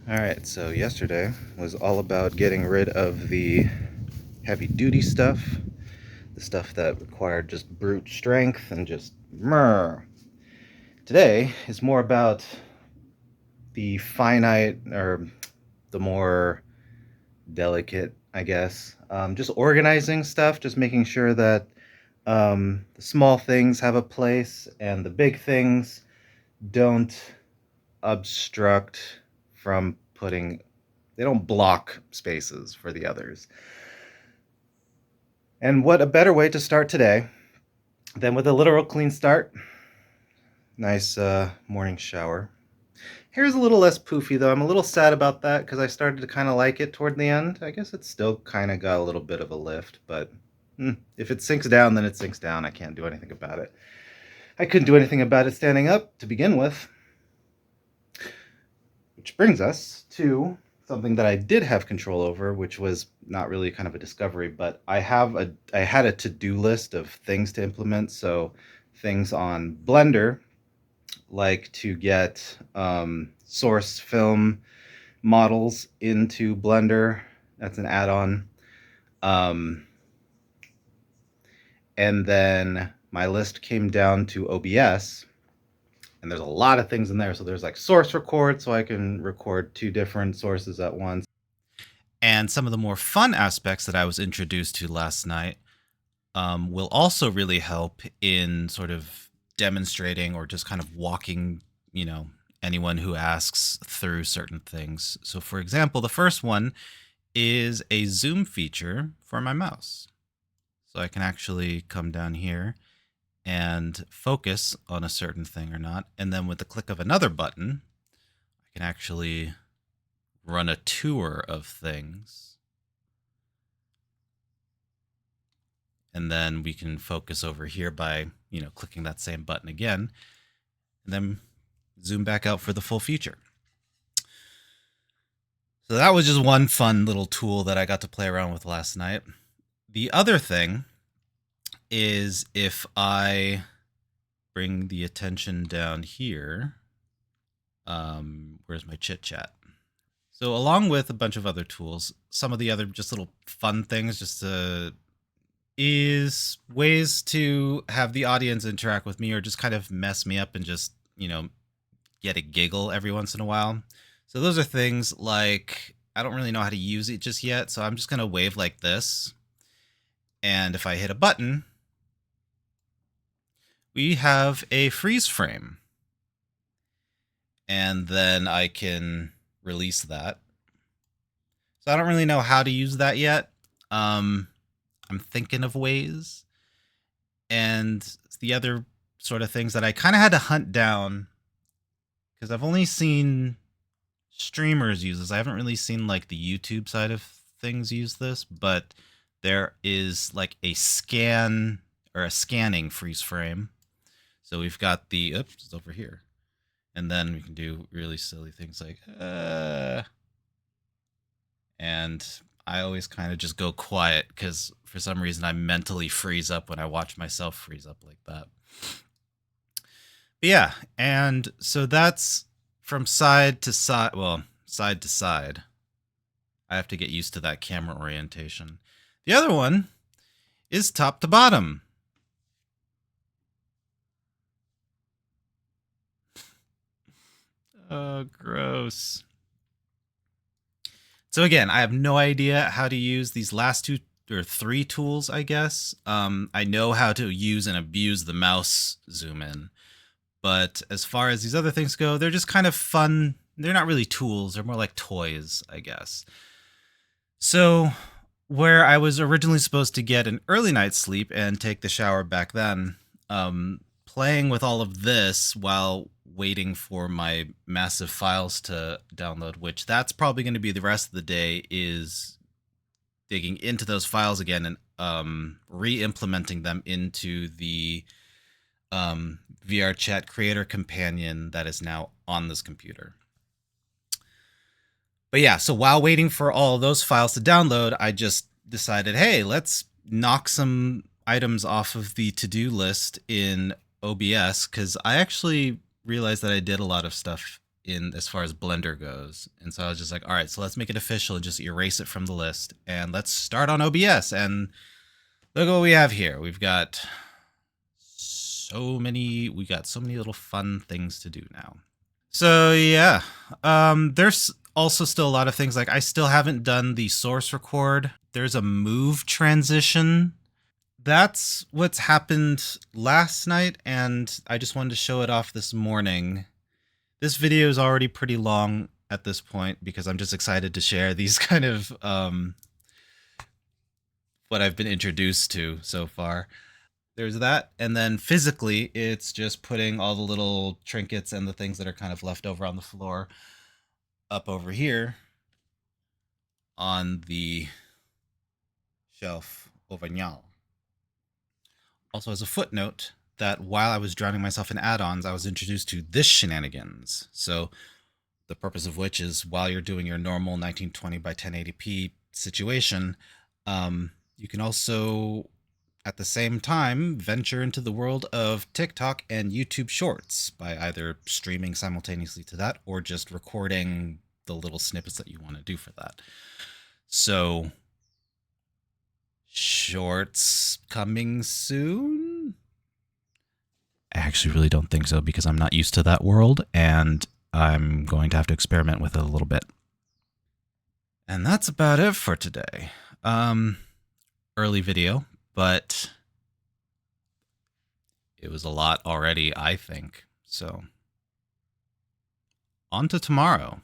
Alright, so yesterday was all about getting rid of the heavy-duty stuff, the stuff that required just brute strength and just murr. Today is more about the finite, or the more delicate, I guess. Just organizing stuff, just making sure that the small things have a place and the big things don't obstruct from they don't block spaces for the others. And what a better way to start today than with a literal clean start. Nice morning shower. Hair's a little less poofy though. I'm a little sad about that because I started to kind of like it toward the end. I guess it's still kind of got a little bit of a lift, but if it sinks down, then it sinks down. I can't do anything about it. I couldn't do anything about it standing up to begin with. Which brings us to something that I did have control over, which was not really kind of a discovery, but I had a to-do list of things to implement. So things on Blender, like to get source film models into Blender. That's an add-on. And then my list came down to OBS, and there's a lot of things in there. So there's like source record, so I can record two different sources at once. And some of the more fun aspects that I was introduced to last night will also really help in sort of demonstrating or just kind of walking, anyone who asks through certain things. So for example, the first one is a zoom feature for my mouse. So I can actually come down here and focus on a certain thing or not. And then with the click of another button, I can actually run a tour of things. And then we can focus over here by, clicking that same button again, and then zoom back out for the full feature. So that was just one fun little tool that I got to play around with last night. The other thing is if I bring the attention down here, where's my chit chat? So along with a bunch of other tools, some of the other just little fun things is ways to have the audience interact with me or just kind of mess me up and just, get a giggle every once in a while. So those are things like, I don't really know how to use it just yet, so I'm just going to wave like this. And if I hit a button, we have a freeze frame. And then I can release that. So I don't really know how to use that yet. I'm thinking of ways. And the other sort of things that I kind of had to hunt down, because I've only seen streamers use this. I haven't really seen like the YouTube side of things use this, but there is like a scan or a scanning freeze frame. So we've got the, oops, it's over here. And then we can do really silly things like, and I always kind of just go quiet because for some reason I mentally freeze up when I watch myself freeze up like that. But yeah, and so that's from side to side, well, side to side. I have to get used to that camera orientation. The other one is top to bottom. Oh, gross. So again, I have no idea how to use these last two or three tools, I guess. I know how to use and abuse the mouse zoom in. But as far as these other things go, they're just kind of fun. They're not really tools. They're more like toys, I guess. So where I was originally supposed to get an early night's sleep and take the shower back then, playing with all of this while waiting for my massive files to download, which that's probably going to be the rest of the day, is digging into those files again and re-implementing them into the VR chat creator companion that is now on this computer. But yeah, so while waiting for all of those files to download, I just decided, hey, let's knock some items off of the to-do list in OBS, because I actually realized that I did a lot of stuff in as far as Blender goes. And so I was just like, all right, so let's make it official and just erase it from the list. And let's start on OBS. And look what we have here. We got so many little fun things to do now. So yeah, there's also still a lot of things, like I still haven't done the source record. There's a move transition. That's what's happened last night, and I just wanted to show it off this morning. This video is already pretty long at this point because I'm just excited to share these kind of what I've been introduced to so far. There's that, and then physically it's just putting all the little trinkets and the things that are kind of left over on the floor up over here on the shelf over now. Also, as a footnote, that while I was drowning myself in add-ons, I was introduced to this shenanigans. So the purpose of which is, while you're doing your normal 1920 by 1080p situation, you can also at the same time venture into the world of TikTok and YouTube Shorts by either streaming simultaneously to that or just recording the little snippets that you want to do for that. So Shorts coming soon? I actually really don't think so, because I'm not used to that world and I'm going to have to experiment with it a little bit. And that's about it for today. Early video, but it was a lot already, I think. So on to tomorrow.